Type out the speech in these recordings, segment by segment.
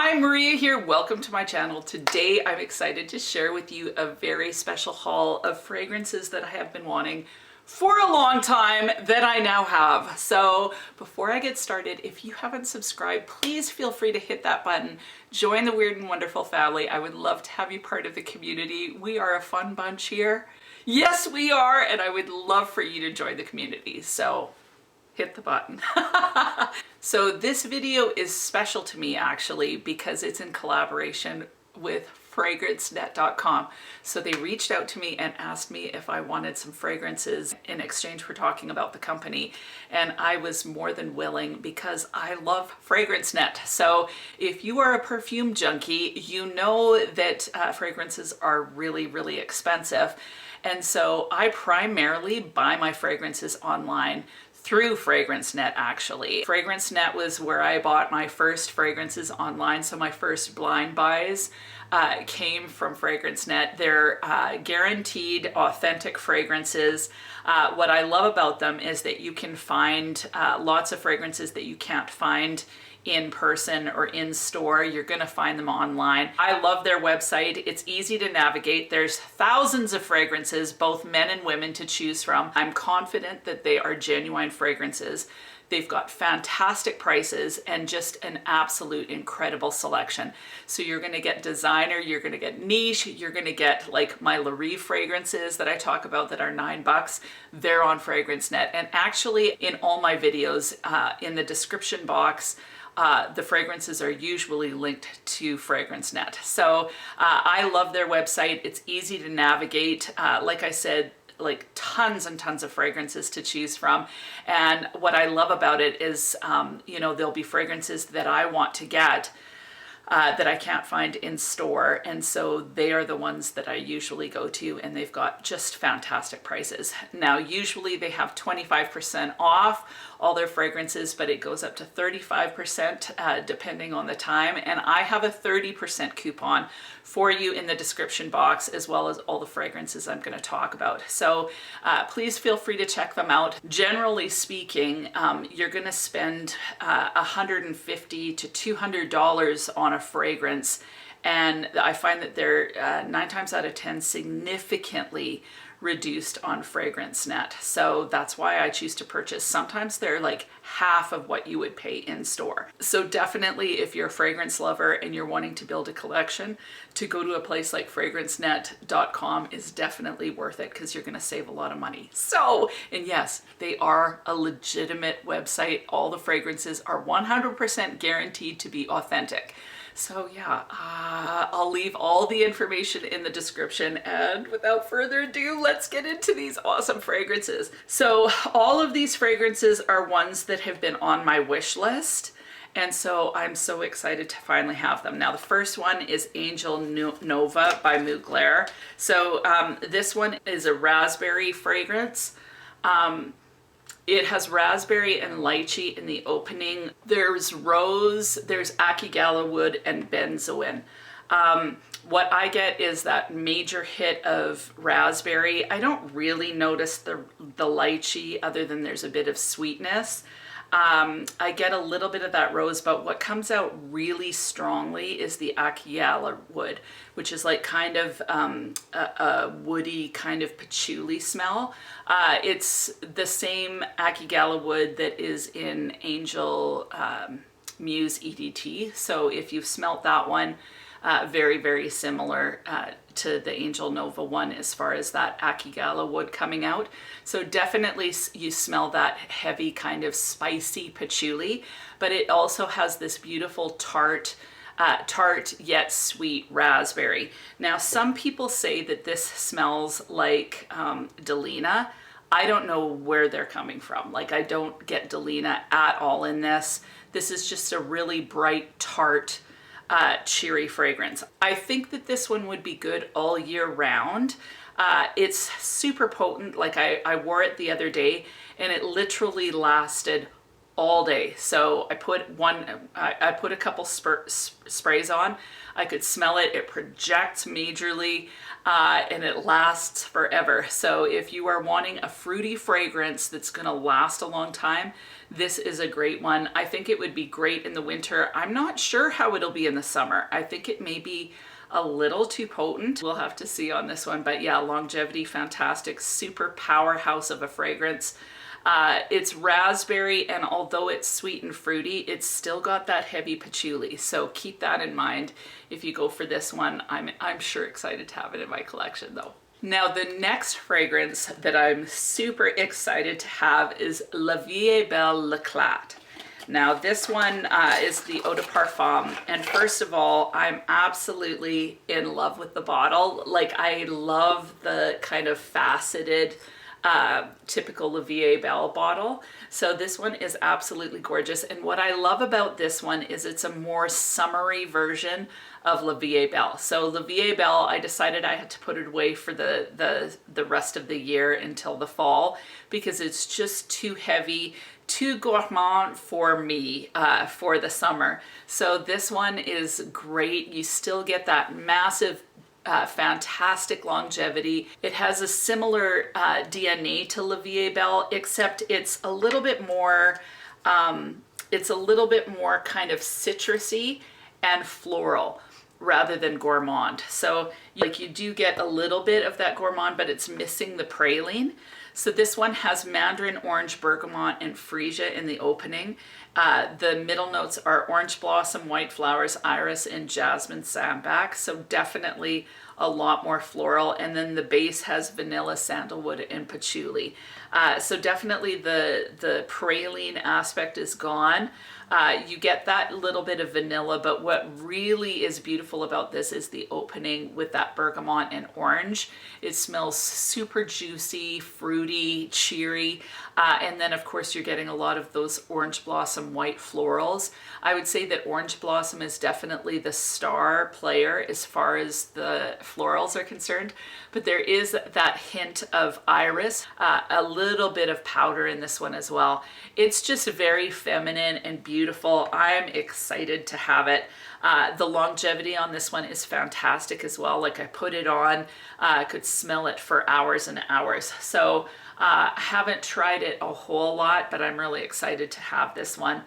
Hi, Maria here. Welcome to my channel. Today I'm excited to share with you a very special haul of fragrances that I have been wanting for a long time that I now have. So before I get started, if you haven't subscribed, please feel free to hit that button. Join the Weird and Wonderful family. I would love to have you part of the community. We are a fun bunch here. Yes, we are, and I would love for you to join the community. So hit the button. So this video is special to me actually because it's in collaboration with FragranceNet.com. So they reached out to me and asked me if I wanted some fragrances in exchange for talking about the company. And I was more than willing because I love FragranceNet. So if you are a perfume junkie, you know that fragrances are really, really expensive. And so I primarily buy my fragrances online through FragranceNet actually. FragranceNet was where I bought my first fragrances online, so my first blind buys came from FragranceNet. They're guaranteed authentic fragrances. What I love about them is that you can find lots of fragrances that you can't find in person or in store. You're gonna find them online. I love their website. It's easy to navigate. There's thousands of fragrances, both men and women, to choose from. I'm confident that they are genuine fragrances. They've got fantastic prices and just an absolute incredible selection. So you're gonna get designer, you're gonna get niche, you're gonna get like my Loreal fragrances that I talk about that are $9. They're on FragranceNet. And actually in all my videos, in the description box, the fragrances are usually linked to FragranceNet. So I love their website. It's easy to navigate. Like I said, like tons and tons of fragrances to choose from. And what I love about it is, you know, there'll be fragrances that I want to get that I can't find in store. And so they are the ones that I usually go to, and they've got just fantastic prices. Now, usually they have 25% off all their fragrances, but it goes up to 35% depending on the time. And I have a 30% coupon for you in the description box, as well as all the fragrances I'm going to talk about. So please feel free to check them out. Generally speaking, you're going to spend $150 to $200 on a fragrance, and I find that they're 9 times out of 10 significantly reduced on FragranceNet. So that's why I choose to purchase. Sometimes they're like half of what you would pay in store. So definitely if you're a fragrance lover and you're wanting to build a collection, to go to a place like FragranceNet.com is definitely worth it because you're going to save a lot of money. So, and yes, they are a legitimate website. All the fragrances are 100% guaranteed to be authentic. So yeah, I'll leave all the information in the description, and without further ado, let's get into these awesome fragrances. So all of these fragrances are ones that have been on my wish list, and so I'm so excited to finally have them. Now the first one is Angel Nova by Mugler. So this one is a raspberry fragrance. It has raspberry and lychee in the opening. There's rose, there's akigala wood, and benzoin. What I get is that major hit of raspberry. I don't really notice the lychee other than there's a bit of sweetness. I get a little bit of that rose, but what comes out really strongly is the akigala wood, which is like kind of a woody kind of patchouli smell. It's the same akigala wood that is in Angel Muse EDT. So if you've smelt that one, very, very similar to the Angel Nova one as far as that akigala wood coming out. So definitely you smell that heavy kind of spicy patchouli, but it also has this beautiful tart yet sweet raspberry. Now some people say that this smells like Delina. I don't know where they're coming from. Like I don't get Delina at all in this. This is just a really bright tart cheery fragrance. I think that this one would be good all year round. It's super potent. Like I wore it the other day and it literally lasted all day. So I put I put a couple sprays on. I could smell it. It projects majorly, and it lasts forever. So if you are wanting a fruity fragrance that's gonna last a long time, this is a great one. I think it would be great in the winter. I'm not sure how it'll be in the summer. I think it may be a little too potent. We'll have to see on this one, but yeah, longevity, fantastic, super powerhouse of a fragrance. It's raspberry, and although it's sweet and fruity, it's still got that heavy patchouli. So keep that in mind if you go for this one. I'm sure excited to have it in my collection though. Now the next fragrance that I'm super excited to have is Vie Belle Leclat. Now this one is the Eau de Parfum, and first of all, I'm absolutely in love with the bottle. Like, I love the kind of faceted typical Vie Belle bottle. So this one is absolutely gorgeous, and what I love about this one is it's a more summery version of La Vie Belle. So La Vie Belle, I decided I had to put it away for the rest of the year until the fall, because it's just too heavy, too gourmand for me for the summer. So this one is great. You still get that massive fantastic longevity. It has a similar DNA to La Vie Belle, except it's a little bit more kind of citrusy and floral rather than gourmand. So like, you do get a little bit of that gourmand, but it's missing the praline. So this one has mandarin, orange, bergamot, and freesia in the opening. The middle notes are orange blossom, white flowers, iris, and jasmine sambac. So definitely a lot more floral. And then the base has vanilla, sandalwood, and patchouli. So definitely the praline aspect is gone. You get that little bit of vanilla, but what really is beautiful about this is the opening with that bergamot and orange. It smells super juicy, fruity, cheery, and then of course you're getting a lot of those orange blossom white florals. I would say that orange blossom is definitely the star player as far as the florals are concerned, but there is that hint of iris, a little bit of powder in this one as well. It's just very feminine and beautiful. I'm excited to have it. The longevity on this one is fantastic as well. Like, I put it on, I could smell it for hours and hours. So I haven't tried it a whole lot, but I'm really excited to have this one.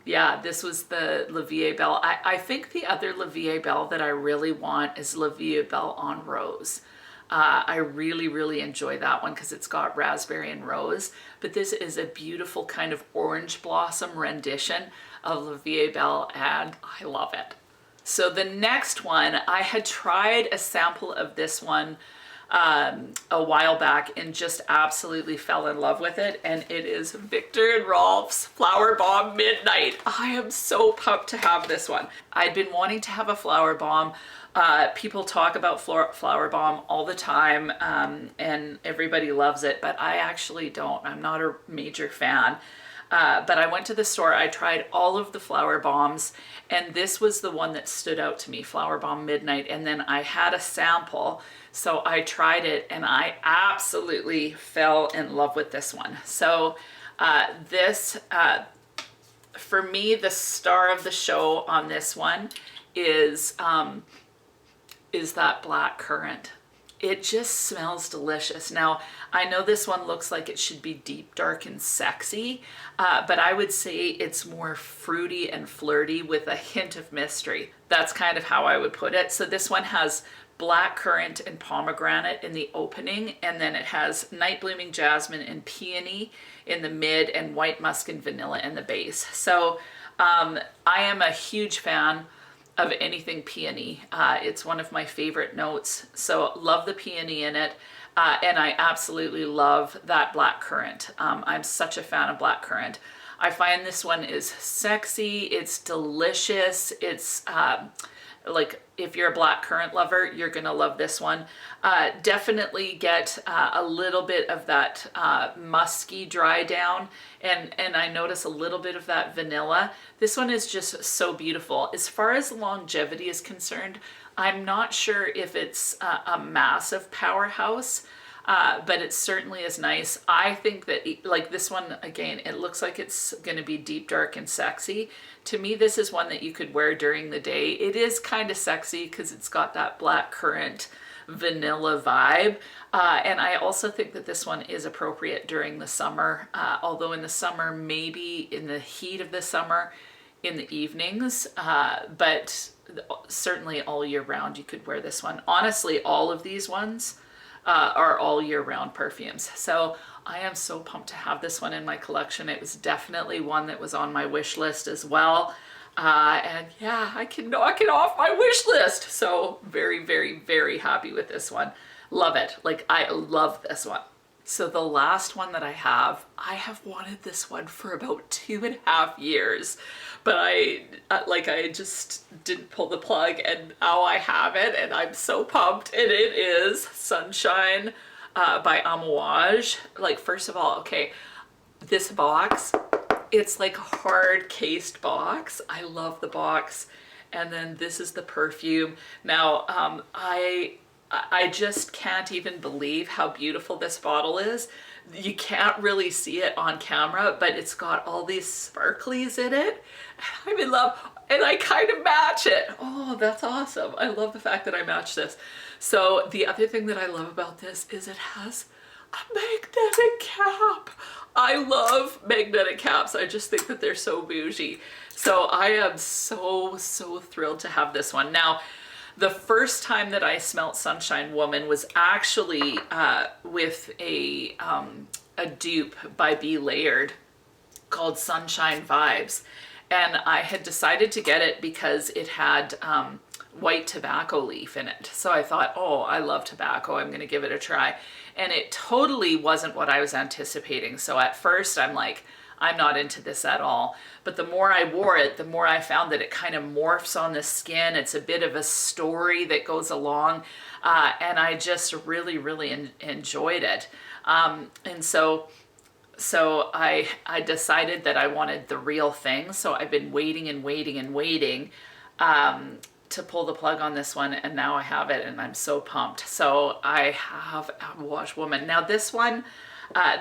Yeah, this was the La Vie Belle. I think the other La Vie Belle that I really want is La Vie Belle en Rose. I really, really enjoy that one because it's got raspberry and rose, but this is a beautiful kind of orange blossom rendition of La Vie Belle, and I love it. So the next one, I had tried a sample of this one a while back and just absolutely fell in love with it, and it is Viktor and Rolf's Flowerbomb Midnight. I am so pumped to have this one. I'd been wanting to have a flower bomb. People talk about Flowerbomb all the time, and everybody loves it, but I actually don't. I'm not a major fan. But I went to the store, I tried all of the flower bombs, and this was the one that stood out to me, Flowerbomb Midnight, and then I had a sample, so I tried it, and I absolutely fell in love with this one. So for me, the star of the show on this one is that black currant. It just smells delicious. Now, I know this one looks like it should be deep, dark, and sexy, but I would say it's more fruity and flirty with a hint of mystery. That's kind of how I would put it. So this one has black currant and pomegranate in the opening, and then it has night blooming jasmine and peony in the mid, and white musk and vanilla in the base. So I am a huge fan of anything peony. It's one of my favorite notes. So love the peony in it. And I absolutely love that black currant. I'm such a fan of black currant. I find this one is sexy. It's delicious. It's like, if you're a black currant lover, you're gonna love this one. Definitely get a little bit of that musky dry down, and I notice a little bit of that vanilla. This one is just so beautiful. As far as longevity is concerned, I'm not sure if it's a massive powerhouse. but it certainly is nice. I think that like this one, again, it looks like it's going to be deep, dark, and sexy. To me, this is one that you could wear during the day. It is kind of sexy because it's got that black currant vanilla vibe. And I also think that this one is appropriate during the summer, although in the summer, maybe in the heat of the summer, in the evenings, but certainly all year round you could wear this one. Honestly, all of these ones are all year round perfumes. So I am so pumped to have this one in my collection. It was definitely one that was on my wish list as well. And yeah, I can knock it off my wish list. So very, very, very happy with this one. Love it. Like, I love this one. So the last one that I have wanted this one for about 2.5 years, but I just didn't pull the plug, and now I have it and I'm so pumped. And it is Sunshine by Amouage. Like, first of all, okay, this box, it's like a hard cased box. I love the box. And then this is the perfume. Now, I just can't even believe how beautiful this bottle is. You can't really see it on camera, but it's got all these sparklies in it. I'm in love, and I kind of match it. Oh, that's awesome. I love the fact that I match this. So the other thing that I love about this is it has a magnetic cap. I love magnetic caps. I just think that they're so bougie. So I am so thrilled to have this one. Now, the first time that I smelt Sunshine Woman was actually with a dupe by Be Layered called Sunshine Vibes. And I had decided to get it because it had white tobacco leaf in it. So I thought, oh, I love tobacco, I'm gonna give it a try. And it totally wasn't what I was anticipating. So at first I'm like, I'm not into this at all. But the more I wore it, the more I found that it kind of morphs on the skin. It's a bit of a story that goes along. And I just really enjoyed it. And so I decided that I wanted the real thing. So I've been waiting to pull the plug on this one, and now I have it, and I'm so pumped. So I have Amouage Woman. Now this one,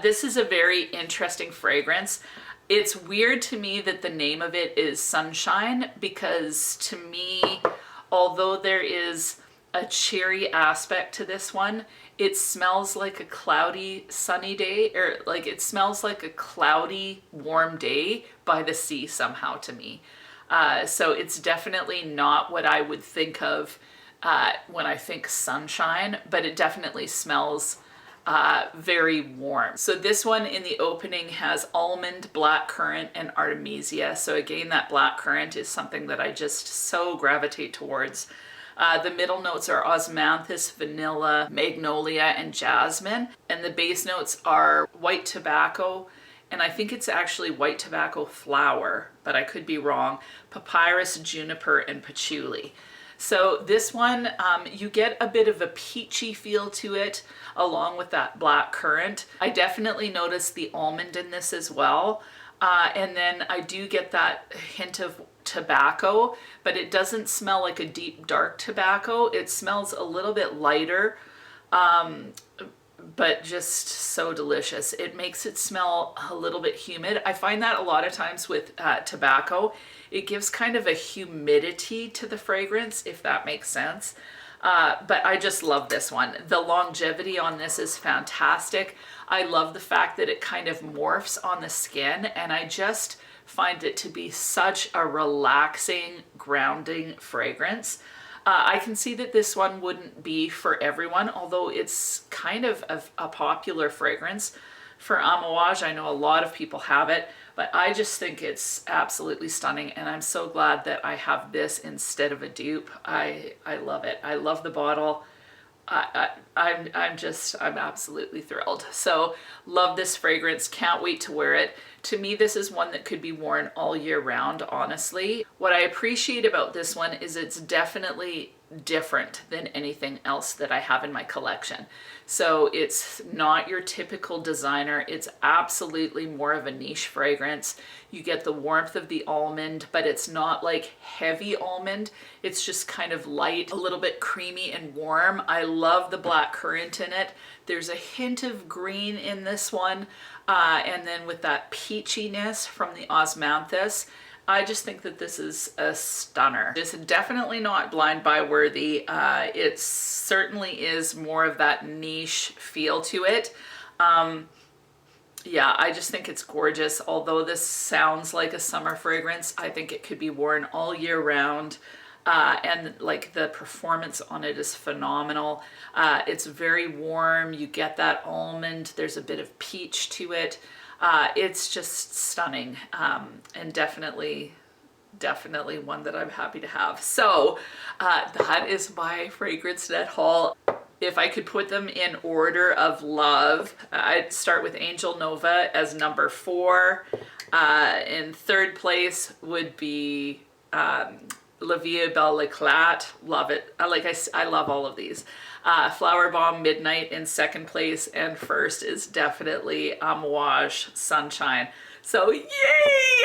this is a very interesting fragrance. It's weird to me that the name of it is Sunshine, because to me, although there is a cheery aspect to this one, it smells like a cloudy sunny day, or like it smells like a cloudy warm day by the sea somehow to me. So it's definitely not what I would think of when I think sunshine, but it definitely smells very warm. So this one in the opening has almond, blackcurrant, and artemisia. So again, that blackcurrant is something that I just so gravitate towards. The middle notes are osmanthus, vanilla, magnolia, and jasmine. And the base notes are white tobacco, and I think it's actually white tobacco flower, but I could be wrong, papyrus, juniper, and patchouli. So this one, you get a bit of a peachy feel to it, along with that black currant. I definitely noticed the almond in this as well. And then I do get that hint of tobacco, but it doesn't smell like a deep, dark tobacco. It smells a little bit lighter, but just so delicious. It makes it smell a little bit humid. I find that a lot of times with tobacco. It gives kind of a humidity to the fragrance, if that makes sense. But I just love this one. The longevity on this is fantastic. I love the fact that it kind of morphs on the skin, and I just find it to be such a relaxing, grounding fragrance. I can see that this one wouldn't be for everyone, although it's kind of a popular fragrance for Amouage. I know a lot of people have it, but I just think it's absolutely stunning, and I'm so glad that I have this instead of a dupe. I love it. I love the bottle. I'm absolutely thrilled. So love this fragrance. Can't wait to wear it. To me, this is one that could be worn all year round, honestly. What I appreciate about this one is it's definitely different than anything else that I have in my collection. So it's not your typical designer. It's absolutely more of a niche fragrance. You get the warmth of the almond, but it's not like heavy almond. It's just kind of light, a little bit creamy and warm. I love the black black currant in it. There's a hint of green in this one, and then with that peachiness from the osmanthus. I just think that this is a stunner. It's definitely not blind buy worthy. It certainly is more of that niche feel to it. Yeah, I just think it's gorgeous. Although this sounds like a summer fragrance, I think it could be worn all year round. And like the performance on it is phenomenal. It's very warm. You get that almond. There's a bit of peach to it. It's just stunning, and definitely one that I'm happy to have. So that is my FragranceNet haul. If I could put them in order of love, I'd start with Angel Nova as number 4. In third place would be Vie Belle Leclat. Love it. I love all of these. Flowerbomb Midnight in second place, and first is definitely Amouage Sunshine. So yay!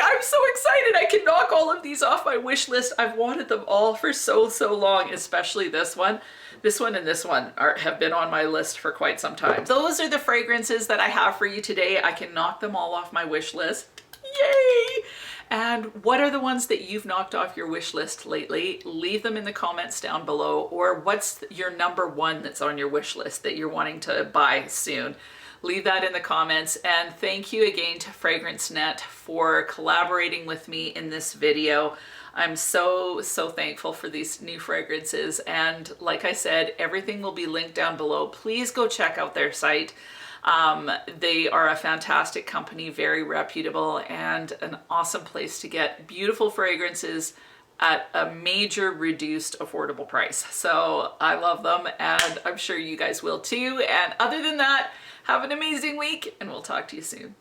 I'm so excited I can knock all of these off my wish list. I've wanted them all for so long, especially this one. This one and this one have been on my list for quite some time. Those are the fragrances that I have for you today. I can knock them all off my wish list. Yay! And what are the ones that you've knocked off your wish list lately? Leave them in the comments down below. Or what's your number 1 that's on your wish list that you're wanting to buy soon? Leave that in the comments. And thank you again to FragranceNet for collaborating with me in this video. I'm so thankful for these new fragrances. And like I said, everything will be linked down below. Please go check out their site. They are a fantastic company, very reputable, and an awesome place to get beautiful fragrances at a major reduced affordable price. So I love them, and I'm sure you guys will too. And other than that, have an amazing week, and we'll talk to you soon.